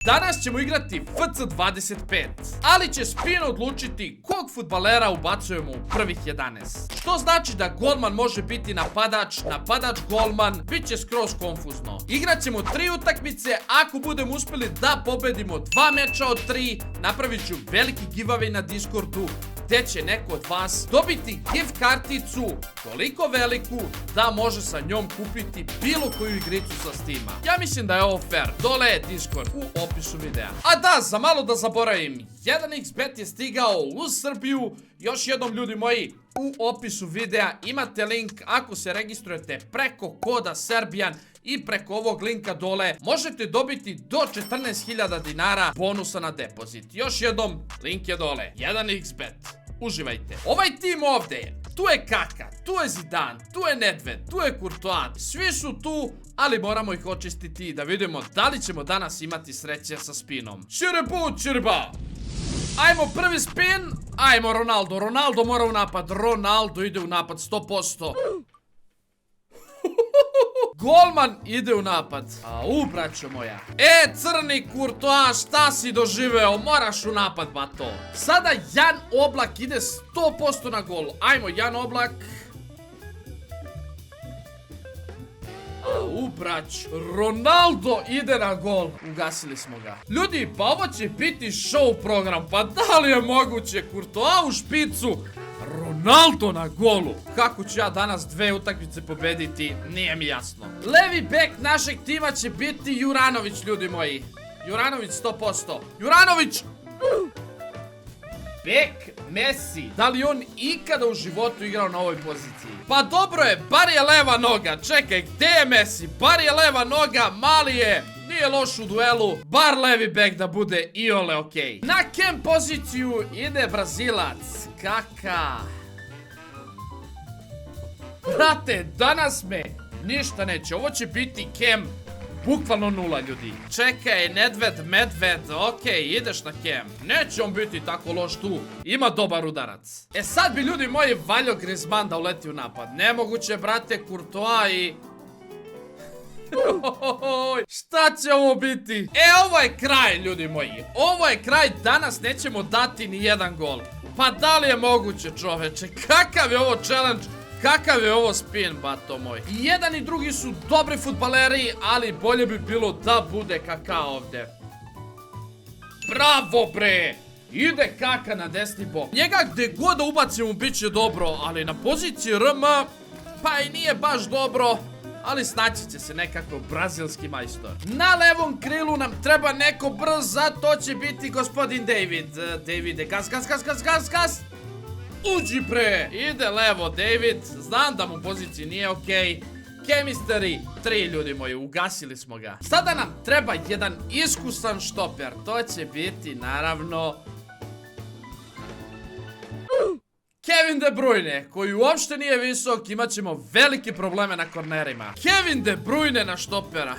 Danas ćemo igrati FC25, ali će spin odlučiti kog fudbalera ubacujemo u prvih 11. Što znači da golman može biti napadač, golman, bit će skroz konfuzno. Igrat ćemo 3 utakmice, ako budemo uspjeli da pobedimo 2 meča od 3, napravit ću veliki giveaway na Discordu, gdje će neko od vas dobiti gift karticu toliko veliku da može sa njom kupiti bilo koju igricu sa Steama. Ja mislim da je ovo fair. Dole je Discord u opisu videa. A da, za malo da zaboravim, 1xbet je stigao u Srbiju. Još jednom, ljudi moji, u opisu videa imate link. Ako se registrujete preko koda Serbian i preko ovog linka dole, možete dobiti do 14.000 dinara bonusa na depozit. Još jednom, link je dole. 1xbet. Uživajte. Ovaj tim ovdje, tu je Kaka, tu je Zidane, tu je Nedved, tu je Courtois. Svi su tu, ali moramo ih očistiti da vidimo da li ćemo danas imati sreće sa spinom. Čirba! Ajmo prvi spin. Ajmo Ronaldo. Ronaldo mora u napad. Ronaldo ide u napad 100%. Golman ide u napad. Braćo moja. Crni Courtois, šta si doživeo? Moraš u napad, bato. Sada Jan Oblak ide 100% na gol. Ajmo, Jan Oblak. Brać. Ronaldo ide na gol. Ugasili smo ga. Ljudi, pa ovo će biti show program. Pa da li je moguće? Courtois u špicu, Ronaldo na golu. Kako ću ja danas 2 utakmice pobediti, nije mi jasno. Levi bek našeg tima će biti Juranović, ljudi moji. Juranović 100%. Juranović! Bek Messi. Da li on ikada u životu igrao na ovoj poziciji? Pa dobro je, bar je leva noga. Čekaj, gdje je Messi? Bar je leva noga, mali je. Nije loš u duelu, bar levi bek da bude iole okej. Na kem poziciju ide Brazilac. Kaka. Brate, danas me ništa neće. Ovo će biti kem bukvalno 0, ljudi. Čekaj, Medved, okej, ideš na kem. Neće on biti tako loš tu. Ima dobar udarac. Sad bi, ljudi moji, valjao Griezmann da uleti u napad. Nemoguće, brate, Courtois i... Šta će ovo biti? Ovo je kraj, ljudi moji. Ovo je kraj, danas nećemo dati ni jedan gol. Pa da li je moguće, čoveče? Kakav je ovo challenge? Kakav je ovo spin, bato moj? I jedan i drugi su dobri fudbaleri, ali bolje bi bilo da bude Kaka ovdje. Bravo, bre! Ide Kaka na desni bok. Njega gdje god da ubacimo bit će dobro, ali na poziciji RM pa i nije baš dobro. Ali snaći će se nekako brazilski majstor. Na levom krilu nam treba neko brz, a to će biti gospodin David. Davide, gas. Uđi, bre. Ide levo David. Znam da mu poziciji nije okej. Chemistry 3, ljudi moji, ugasili smo ga. Sada nam treba jedan iskusan štoper. To će biti, naravno, Kevin De Bruyne, koji uopšte nije visok, imat ćemo velike probleme na kornerima. Kevin De Bruyne na štopera.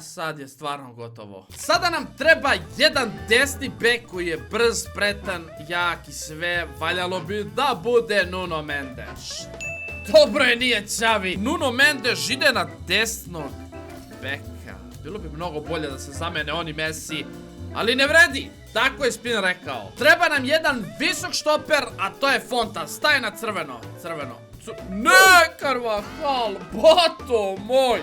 Sad je stvarno gotovo. Sada nam treba jedan desni bek koji je brz, spretan, jak i sve. Valjalo bi da bude Nuno Mendes. Dobro je, nije Xavi. Nuno Mendes ide na desnog beka. Bilo bi mnogo bolje da se zamene oni Messi, ali ne vredi. Tako je spin rekao. Treba nam jedan visok štoper, a to je Fonta. Staje na crveno. Ne, Carvajal, bato moj.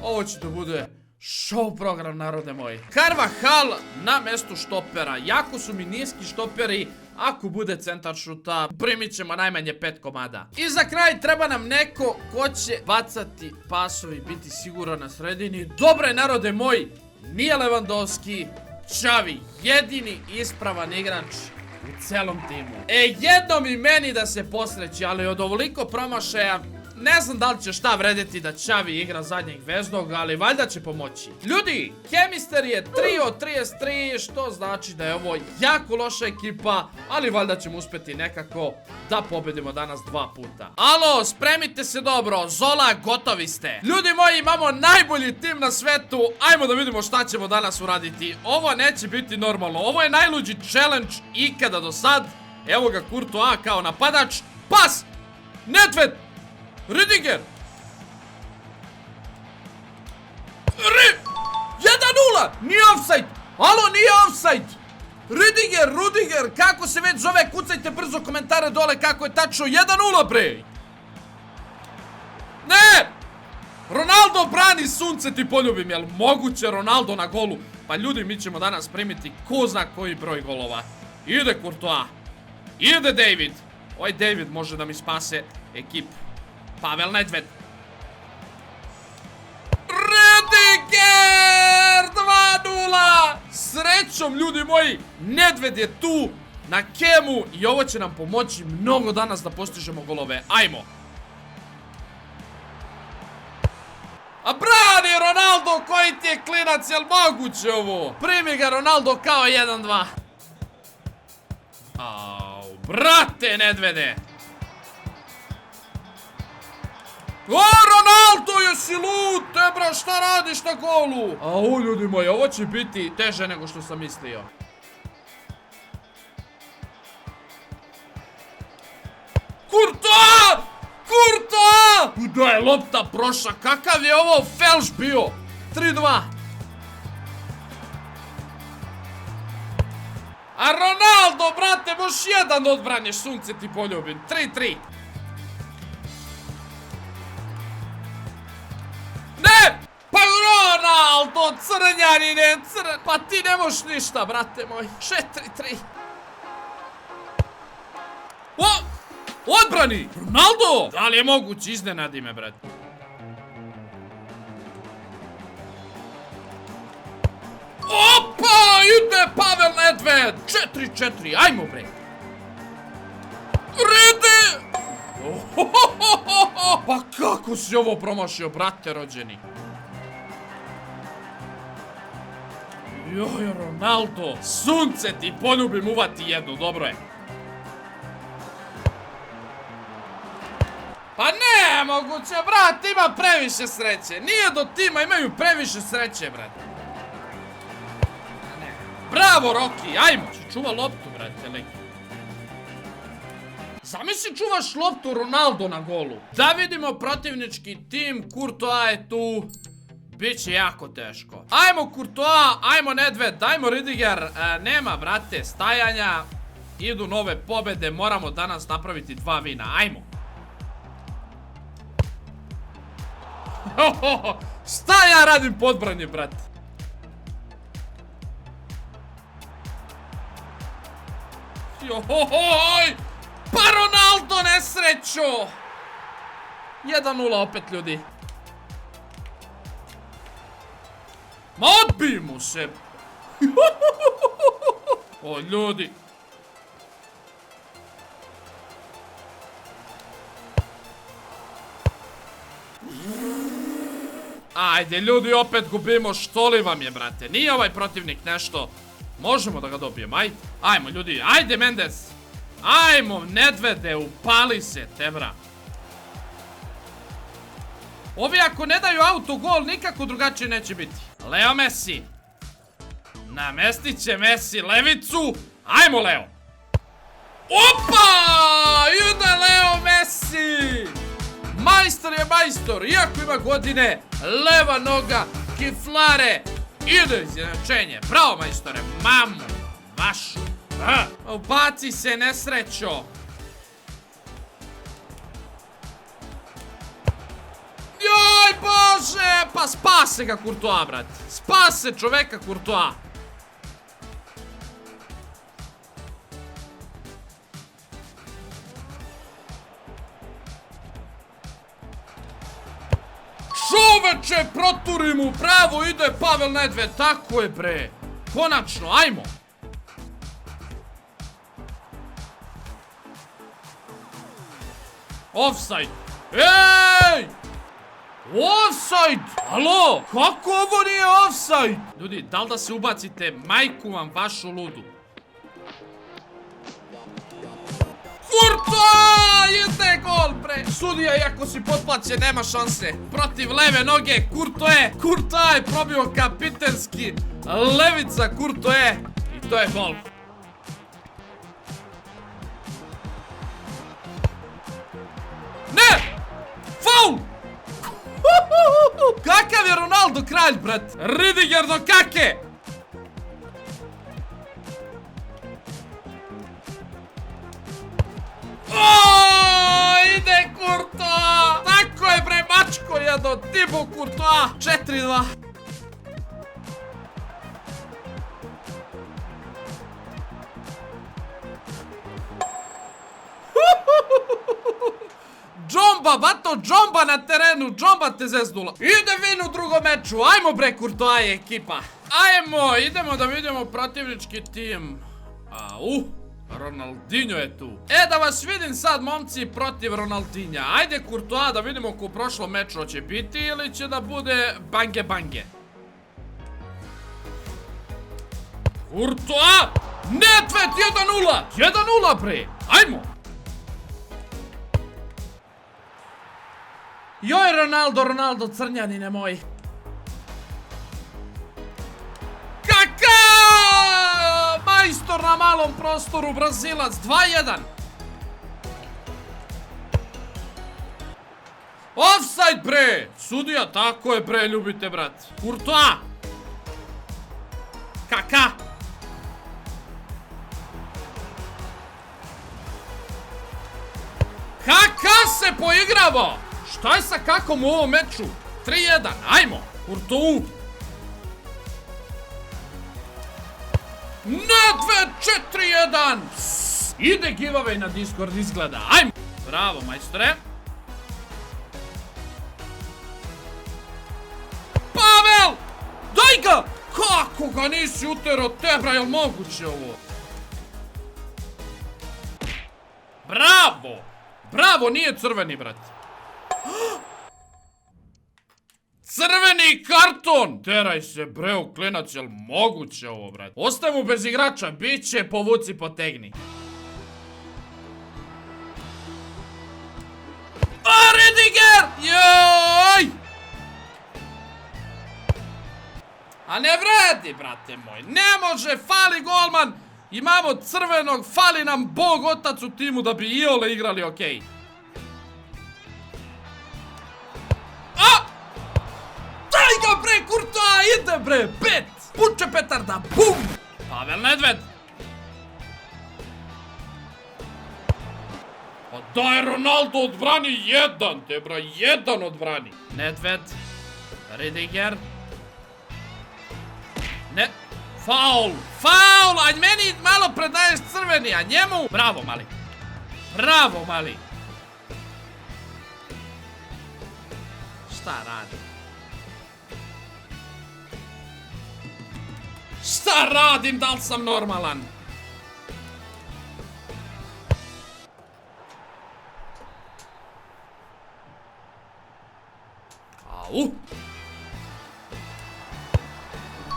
Ovo će da bude show program, narode moji. Carvajal na mestu štopera. Jako su mi niski štoperi. Ako bude centar šuta, primit ćemo najmanje 5 komada. I za kraj treba nam neko ko će bacati pasovi, biti siguran na sredini. Dobro je, narode moji, nije Lewandowski, Xavi, jedini ispravan igrač u celom timu. Jednom i meni da se posreći, ali od ovoliko promašaja ne znam da li će šta vrediti da Xavi igra zadnjeg veznog, ali valjda će pomoći. Ljudi, Chemistry je 3 od 33, što znači da je ovo jako loša ekipa, ali valjda ćemo uspjeti nekako da pobedimo danas 2 puta. Alo, spremite se dobro, Zola, gotovi ste. Ljudi moji, imamo najbolji tim na svetu, ajmo da vidimo šta ćemo danas uraditi. Ovo neće biti normalno, ovo je najluđi challenge ikada do sad. Evo ga Courtois kao napadač, pas, Nedved, Rüdiger! 1:0! Nije offside! Alo, nije offside! Rudiger, kako se već zove, kucajte brzo komentare dole kako je tačno 1:0 bre! Ne! Ronaldo brani, sunce ti poljubim, jel moguće Ronaldo na golu? Pa ljudi, mi ćemo danas primiti ko zna koji broj golova. Ide Courtois, ide David. Ovaj David može da mi spase ekipu. Pavel Nedved. Rudiger 2:0! Srećom ljudi moji, Nedved je tu na kemu i ovo će nam pomoći mnogo danas da postižemo golove. Ajmo. A brani Ronaldo, koji ti je klinac, jel moguće ovo? Primi ga Ronaldo kao 1:2. Au, brate Nedvede. O, Ronaldo, jesi lud, tebra, šta radiš na golu? Au, ljudi moji, ovo će biti teže nego što sam mislio. Courtois! Da je lopta prošla, kakav je ovo felš bio? 3:2. A Ronaldo, brate, moš jedan odbraniš, sunce ti poljubim. 3:3. Ne! Pa Ronaldo, crnjanine, pa ti ne moš ništa, brate moj. 4:3. O! Odbrani! Ronaldo! Da li je moguće? Iznenadi me, brate. Opa! Ide Pavel Nedved! 4:4. Ajmo, bre! Rede! Pa kako si ovo promašio, brate rođeni? Joj, Ronaldo! Sunce ti poljubim, uvati jednu, dobro je. Pa ne, moguće, brat, ima previše sreće. Nije do tima, imaju previše sreće, brat. Bravo, Rocky, ajmo. Čuva loptu, brate, leki. Zamisli čuvaš loptu Ronaldo na golu. Da vidimo protivnički tim, Courtois je tu. Biće jako teško. Ajmo Courtois, ajmo Nedved, ajmo Rudiger. Nema, brate, stajanja. Idu nove pobede, moramo danas napraviti 2 vina, ajmo. Šta ja radim podbranje, brate? Johoj! Pa Ronaldo, nesrećo! 1:0 opet, ljudi. Ma odbij mu se! O, ljudi. Ajde, ljudi, opet gubimo, što li vam je, brate? Nije ovaj protivnik nešto. Možemo da ga dobijemo, ajde. Ajmo, ljudi, ajde, Mendes. Ajmo, Nedvede, upali se, tebra. Ovi ako ne daju autogol, nikako drugačije neće biti. Leo Messi. Namestit će Messi levicu. Ajmo, Leo. Opa! Ide Leo Messi! Majstor je majstor, iako ima godine, leva noga, kiflare, ide izjednačenje. Bravo, majstore, mamu, vašu. Ubaci se, nesrećo. Joj, bože, pa spase ga Courtois, brate. Spase čoveka Courtois. Čoveče, proturi mu, pravo ide Pavel Nedved, tako je, bre. Konačno, ajmo. Offside. Ej! Offside! Alo, kako ovo nije offside? Ljudi, da li da se ubacite, majku vam vašu ludu. Courtois! Ide gol, bre! Sudija, iako si potplaćen, nema šanse. Protiv leve noge, Courtois je probio kapitenski. Levica Courtois. I to je gol. Ne! Faul! Kakav je Ronaldo kralj, brat? Rüdiger do Kake! Ide Courtois! Tako je bre, mačko jedno, Thibaut Courtois! 4-2. Džomba, bato, džomba na terenu, džomba te zeznula. Ide vin u drugom meču, ajmo bre Courtois ekipa. Ajmo, idemo da vidimo protivnički tim. Ronaldinho je tu. Da vas vidim sad, momci, protiv Ronaldinha. Ajde Courtois da vidimo ko u prošlom meču će biti ili će da bude bange bange. Courtois! Nedved 1-0! 1-0 bre! Ajmo! Joj Ronaldo, crnjanine moji. Kaka! Majstor na malom prostoru, Brazilac, 2-1. Offside bre! Sudija, tako je bre, ljubite brat. Courtois! Kaka! Kaka se poigrava! Šta je sa Kakom u ovom meču? 3-1, ajmo! Courtois! Nedved 4-1! Ide giveaway na Discord, izgleda, ajmo! Bravo, majstore! Pavel! Daj ga! Kako ga nisi utero tebra, jel moguće ovo? Bravo! Bravo, nije crveni, brat. Crveni karton! Teraj se breo klinac, jel moguće ovo, brat? Ostajemo bez igrača, bit će povuci potegni. Rüdiger! Joj! A ne vredi, brate moj, ne može, fali golman. Imamo crvenog, fali nam Bog otac u timu da bi iole igrali okej. Daj ga bre, Courtois, ide bre, pet! Puče petarda, bum! Pavel Nedved! Pa daj Ronaldo odbrani jedan, te bra, jedan odbrani. Nedved, Rüdiger. Ne, faul, faul, a meni malo predaješ crveni, a njemu... Bravo, mali. Bravo, mali. Šta radi? Šta radim, da li sam normalan? Au!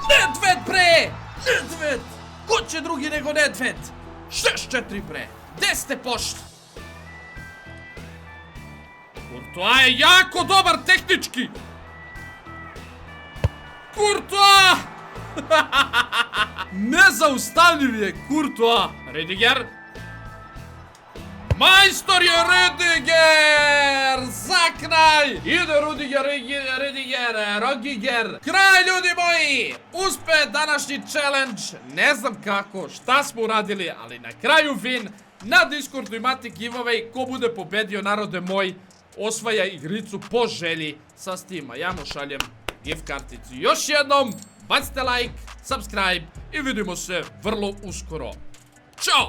Nedved bre! Nedved! Ko će drugi nego Nedved? 6-4 bre! Gde ste pošli? Courtois je jako dobar tehnički! Courtois! Nezaustavljiv je Courtois. Rüdiger. Majstor je Rüdiger! Za kraj! Ide Rüdiger. Kraj, ljudi moji! Uspe današnji challenge. Ne znam kako, šta smo uradili, ali na kraju fin. Na Discordu imate giveaway. Ko bude pobedio, narode moj, osvaja igricu po želji sa Steama. Ja mu šaljem gift karticu. Još jednom, bacite like, subscribe i vidimo se vrlo uskoro. Ćao!